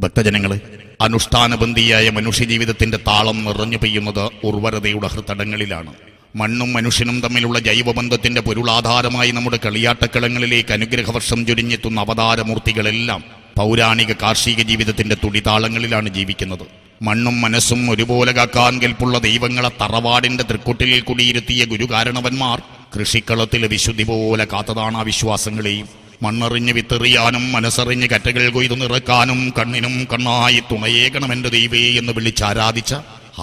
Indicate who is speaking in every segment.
Speaker 1: ഭക്തജനങ്ങളെ, അനുഷ്ഠാനബന്ധിയായ മനുഷ്യജീവിതത്തിന്റെ താളം നിറഞ്ഞു പെയ്യുന്നത് ഉർവരതയുടെ ഹൃത്തടങ്ങളിലാണ്. മണ്ണും മനുഷ്യനും തമ്മിലുള്ള ജൈവബന്ധത്തിന്റെ പൊരുളാധാരമായി നമ്മുടെ കളിയാട്ടക്കളങ്ങളിലേക്ക് അനുഗ്രഹവർഷം ചൊരിഞ്ഞെത്തുന്ന അവതാരമൂർത്തികളെല്ലാം പൗരാണിക കാർഷിക ജീവിതത്തിന്റെ തുടിതാളങ്ങളിലാണ് ജീവിക്കുന്നത്. മണ്ണും മനസ്സും ഒരുപോലെ കാക്കാൻ കെൽപ്പുള്ള ദൈവങ്ങളെ തറവാടിന്റെ തൃക്കൊട്ടിലിൽ കുടിയിരുത്തിയ ഗുരുകാരണവന്മാർ കൃഷിക്കളത്തിലെ വിശുദ്ധി പോലെ കാത്തതാണ് ആ വിശ്വാസങ്ങളെയും. മണ്ണെറിഞ്ഞ് വിത്തെറിയാനും മനസ്സറിഞ്ഞ് കറ്റകൾ കൊയ്തു നിറക്കാനും കണ്ണിനും കണ്ണായി തുണയേകണമെന്റെ ദൈവേ എന്ന് വിളിച്ചാരാധിച്ച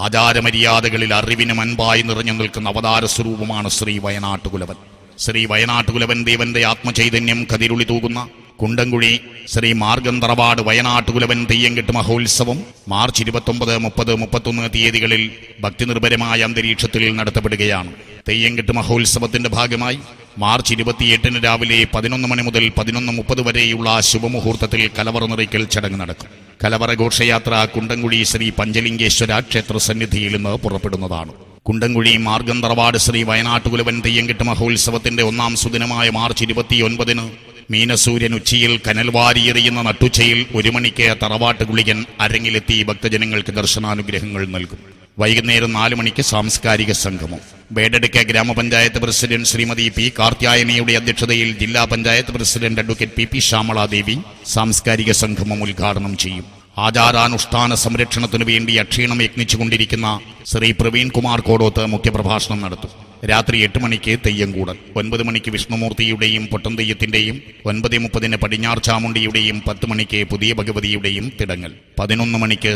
Speaker 1: ആചാരമര്യാദകളിൽ അറിവിന് മുൻപായി നിറഞ്ഞു നിൽക്കുന്ന അവതാര സ്വരൂപമാണ് ശ്രീ വയനാട്ടുകുലവൻ. ശ്രീ വയനാട്ടുകുലവൻ ദേവന്റെ ആത്മചൈതന്യം കതിരുളി തൂകുന്ന കുണ്ടംകുഴി ശ്രീ മാർഗന്തറവാട് വയനാട്ടുകുലവൻ തെയ്യംകെട്ട് മഹോത്സവം മാർച്ച് 29, 30, 31 തീയതികളിൽ ഭക്തിനിർഭരമായ അന്തരീക്ഷത്തിൽ നടത്തപ്പെടുകയാണ്. തെയ്യംകെട്ട് മഹോത്സവത്തിന്റെ ഭാഗമായി മാർച്ച് 28 രാവിലെ 11 മണി മുതൽ 11:30 വരെയുള്ള ശുഭമുഹൂർത്തത്തിൽ കലവറ നിറയ്ക്കൽ ചടങ്ങ് നടക്കും. കലവറ ഘോഷയാത്ര കുണ്ടംകുഴി ശ്രീ പഞ്ചലിംഗേശ്വര ക്ഷേത്ര സന്നിധിയിൽ നിന്ന് പുറപ്പെടുന്നതാണ്. കുണ്ടംകുഴി മാർഗന്തറവാട് ശ്രീ വയനാട്ടുകുലവൻ തെയ്യംകെട്ട് മഹോത്സവത്തിന്റെ 1ാം സുദിനമായ മാർച്ച് 29 മീനസൂര്യൻ ഉച്ചിയിൽ കനൽവാരിയെറിയുന്ന നട്ടുച്ചയിൽ 1 മണിക്ക് തറവാട്ട് ഗുളികൻ അരങ്ങിലെത്തി ഭക്തജനങ്ങൾക്ക് ദർശനാനുഗ്രഹങ്ങൾ നൽകും. വൈകുന്നേരം 4 മണിക്ക് സാംസ്കാരിക സംഗമം. ബേഡടുക്ക ഗ്രാമപഞ്ചായത്ത് പ്രസിഡന്റ് ശ്രീമതി പി കാർത്യായനിയുടെ അധ്യക്ഷതയിൽ ജില്ലാ panchayat president advocate P Shyamala Devi സാംസ്കാരിക സംഗമം ഉദ്ഘാടനം ചെയ്യും. ആചാരാനുഷ്ഠാന സംരക്ഷണത്തിനു വേണ്ടി അക്ഷീണം യത്നിച്ചുകൊണ്ടിരിക്കുന്ന ശ്രീ പ്രവീൺ കുമാർ കോടോത്ത് മുഖ്യപ്രഭാഷണം നടത്തും. രാത്രി 8 മണിക്ക് തെയ്യംകൂടൽ, 9 മണിക്ക് വിഷ്ണുമൂർത്തിയുടെയും പൊട്ടൻ തെയ്യത്തിന്റെയും, 9:30 പടിഞ്ഞാർ ചാമുണ്ടിയുടെയും, 10 മണിക്ക് പുതിയ ഭഗവതിയുടെയും തിടങ്ങൽ, 11 മണിക്ക്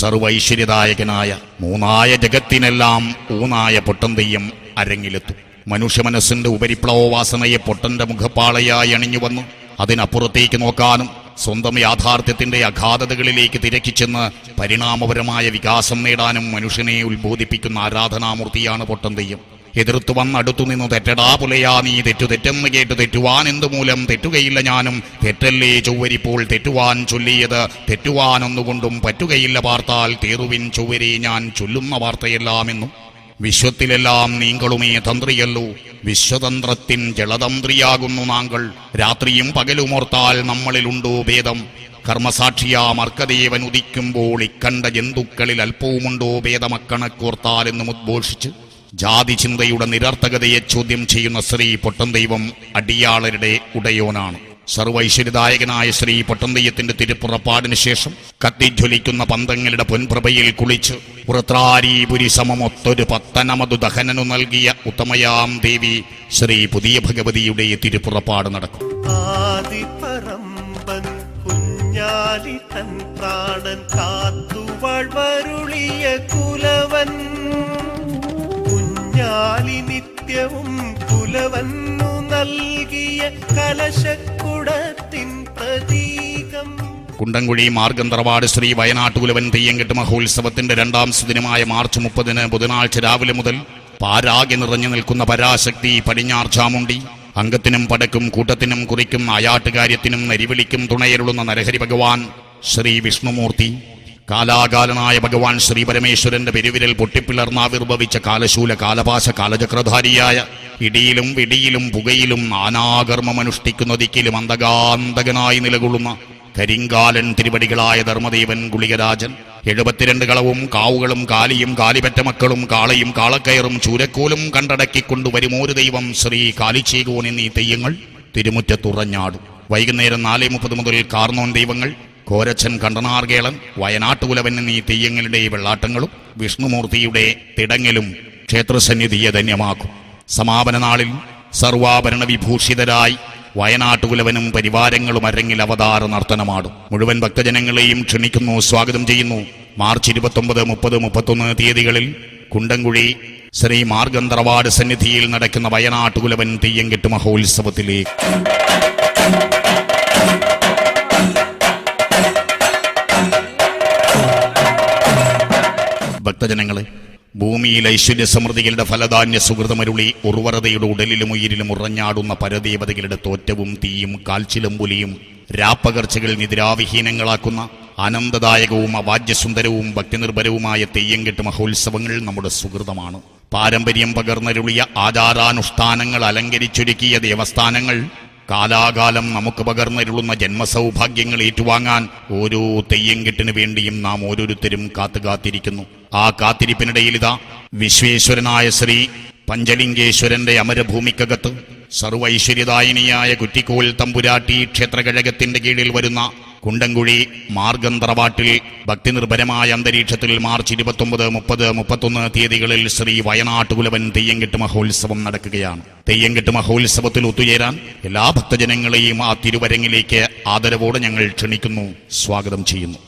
Speaker 1: സർവൈശ്വര്യദായകനായ മൂന്നായ ജഗത്തിനെല്ലാം ഊന്നായ പൊട്ടൻ തെയ്യം അരങ്ങിലെത്തും. മനുഷ്യ മനസ്സിന്റെ ഉപരിപ്ലവവാസനയെ പൊട്ടന്റെ മുഖപ്പാളയായി അണിഞ്ഞുവന്ന് അതിനപ്പുറത്തേക്ക് നോക്കാനും സ്വന്തം യാഥാർത്ഥ്യത്തിന്റെ അഗാധതകളിലേക്ക് തിരക്കിച്ചെന്ന് പരിണാമപരമായ വികാസം നേടാനും മനുഷ്യനെ ഉത്ബോധിപ്പിക്കുന്ന ആരാധനാമൂർത്തിയാണ് പൊട്ടൻ തെയ്യം. എതിർത്തു വന്നടുത്തു നിന്നു തെറ്റടാ പുലയാ നീ തെറ്റെന്ന് കേട്ട് തെറ്റുവാൻ എന്തുമൂലം തെറ്റുകയില്ല ഞാനും തെറ്റല്ലേ ചൊവ്വരിപ്പോൾ തെറ്റുവാൻ ചൊല്ലിയത് തെറ്റുവാനൊന്നുകൊണ്ടും പറ്റുകയില്ല പാർത്താൽ തേറുവിൻ ചൊവ്വരി ഞാൻ ചൊല്ലുന്ന വാർത്തയെല്ലാമെന്നും വിശ്വത്തിലെല്ലാം നീങ്ങളുമേ തന്ത്രിയല്ലോ വിശ്വതന്ത്രത്തിൻ ജലതന്ത്രിയാകുന്നു നാങ്കൾ രാത്രിയും പകലുമോർത്താൽ നമ്മളിലുണ്ടോ ഭേദം കർമ്മസാക്ഷിയാം അർക്കദേവൻ ഉദിക്കുമ്പോൾ ഇക്കണ്ട ജന്തുക്കളിൽ അല്പവുമുണ്ടോ ഭേദമക്കണക്കോർത്താൽ എന്നും ഉദ്ഘോഷിച്ച് ജാതി ചിന്തയുടെ നിരർത്ഥകതയെ ചോദ്യം ചെയ്യുന്ന ശ്രീ പൊട്ടൻ ദൈവം അടിയാളരുടെ ഉടയോനാണ്. സർവൈശ്വര്യദായകനായ ശ്രീ പൊട്ടൻ തെയ്യത്തിന്റെ തിരുപ്പുറപ്പാടിന് ശേഷം കത്തിജ്വലിക്കുന്ന പന്തങ്ങളുടെ പൊൻപ്രഭയിൽ കുളിച്ച് പുറത്രാരീപുരി സമമൊത്തൊരു പത്തനമതു ദഹനനു നൽകിയ ഉത്തമയാം ദേവി ശ്രീ പുതിയ ഭഗവതിയുടെ തിരുപ്പുറപ്പാട് നടക്കും. കുഞ്ഞാലി തൻ പ്രാണൻ കാത്തുവാഴ്വരുളിയ കുലവൻ കുഞ്ഞാലി നിത്യവും കുലവന്നു നൽകിയ കലശക്കുടത്തിൻ പ്രതീകം. കുണ്ടംകുഴി മാർഗന്തറവാട് ശ്രീ വയനാട്ടുകുലവൻ തെയ്യംകെട്ട് മഹോത്സവത്തിന്റെ 2ാം സുദിനമായ മാർച്ച് 30 ബുധനാഴ്ച രാവിലെ മുതൽ പാരാകെ നിറഞ്ഞു നിൽക്കുന്ന പരാശക്തി പടിഞ്ഞാർ ചാമുണ്ടി അംഗത്തിനും പടക്കും കൂട്ടത്തിനും കുറിക്കും ആയാട്ടുകാര്യത്തിനും നരിവിളിക്കും തുണയരുളുന്ന നരഹരി ഭഗവാൻ ശ്രീ വിഷ്ണുമൂർത്തി, കാലാകാലനായ ഭഗവാൻ ശ്രീ പരമേശ്വരന്റെ പെരുവിരൽ പൊട്ടിപ്പിളർന്നാവിർഭവിച്ച കാലശൂല കാലപാശ കാലചക്രധാരിയായ ഇടിയിലും വിടിയിലും പുകയിലും നാനാകർമ്മമനുഷ്ഠിക്കുന്ന ദിക്കിലും അന്തകാന്തകനായി നിലകൊള്ളുന്ന കരിങ്കാലൻ തിരുവടികളായ ധർമ്മദേവൻ ഗുളികരാജൻ, 72 കളവും കാവുകളും കാലിയും കാലിപറ്റ മക്കളും കാളയും കാളക്കയറും ചൂരക്കോലും കണ്ടടക്കിക്കൊണ്ടുവരുമോരു ദൈവം ശ്രീ കാലിച്ചേകോൻ എന്നീ തെയ്യങ്ങൾ തിരുമുറ്റത്തുറഞ്ഞാടും. വൈകുന്നേരം 4:30 മുതൽ കാർന്നോൻ ദൈവങ്ങൾ, കോരച്ചൻ കണ്ടനാർകേളൻ, വയനാട്ടുകുലവൻ എന്നീ തെയ്യങ്ങളുടെ വെള്ളാട്ടങ്ങളും വിഷ്ണുമൂർത്തിയുടെ തിടങ്ങലും ക്ഷേത്രസന്നിധിയെ ധന്യമാക്കും. സമാപന നാളിൽ സർവാഭരണ വിഭൂഷിതരായി വയനാട്ടുകുലവനും പരിവാരങ്ങളും അരങ്ങിൽ അവതാര നർത്തനമാടും. മുഴുവൻ ഭക്തജനങ്ങളെയും ക്ഷണിക്കുന്നു, സ്വാഗതം ചെയ്യുന്നു. മാർച്ച് 29, 30, 31 തീയതികളിൽ കുണ്ടംകുഴി ശ്രീ മാർഗന്തറവാട് സന്നിധിയിൽ നടക്കുന്ന വയനാട്ടുകുലവൻ തെയ്യംകെട്ട് മഹോത്സവത്തിലേക്ക്. ഭക്തജനങ്ങളെ, ഭൂമിയിൽ ഐശ്വര്യ സമൃദ്ധികളുടെ ഫലധാന്യ സുഹൃതമരുളി ഉർവരതയുടെ ഉടലിലും ഉയിരിലും ഉറഞ്ഞാടുന്ന പരദേവതകളുടെ തോറ്റവും തീയും കാൽച്ചിലമ്പുലിയും രാപ്പകർച്ചകൾ നിദ്രാവിഹീനങ്ങളാക്കുന്ന ആനന്ദദായകവും അവാജ്യസുന്ദരവും ഭക്തിനിർഭരവുമായ തെയ്യംകെട്ട് മഹോത്സവങ്ങൾ നമ്മുടെ സുഹൃതമാണ്. പാരമ്പര്യം പകർന്നരുളിയ ആചാരാനുഷ്ഠാനങ്ങൾ അലങ്കരിച്ചൊരുക്കിയ ദേവസ്ഥാനങ്ങൾ കാലാകാലം നമുക്ക് പകർന്നിരുളുന്ന ജന്മസൗഭാഗ്യങ്ങൾ ഏറ്റുവാങ്ങാൻ ഓരോ തെയ്യംകെട്ടിനു വേണ്ടിയും നാം ഓരോരുത്തരും കാത്തിരിക്കുന്നു. ആ കാത്തിരിപ്പിനിടയിലിതാ വിശ്വേശ്വരനായ ശ്രീ പഞ്ചലിംഗേശ്വരന്റെ അമരഭൂമിക്കകത്ത് സർവൈശ്വര്യദായിനിയായ കുറ്റിക്കോൽ തമ്പുരാട്ടി ക്ഷേത്രകഴകത്തിന്റെ കീഴിൽ വരുന്ന കുണ്ടംകുഴി മാർഗം തറവാട്ടിൽ ഭക്തിനിർഭരമായ അന്തരീക്ഷത്തിൽ മാർച്ച് 29, 30, 31 തീയതികളിൽ ശ്രീ വയനാട്ടുകുലവൻ തെയ്യംകെട്ട് മഹോത്സവം നടക്കുകയാണ്. തെയ്യംകെട്ട് മഹോത്സവത്തിൽ ഒത്തുചേരാൻ എല്ലാ ഭക്തജനങ്ങളെയും ആ തിരുവരങ്ങിലേക്ക് ആദരവോടെ ഞങ്ങൾ ക്ഷണിക്കുന്നു, സ്വാഗതം ചെയ്യുന്നു.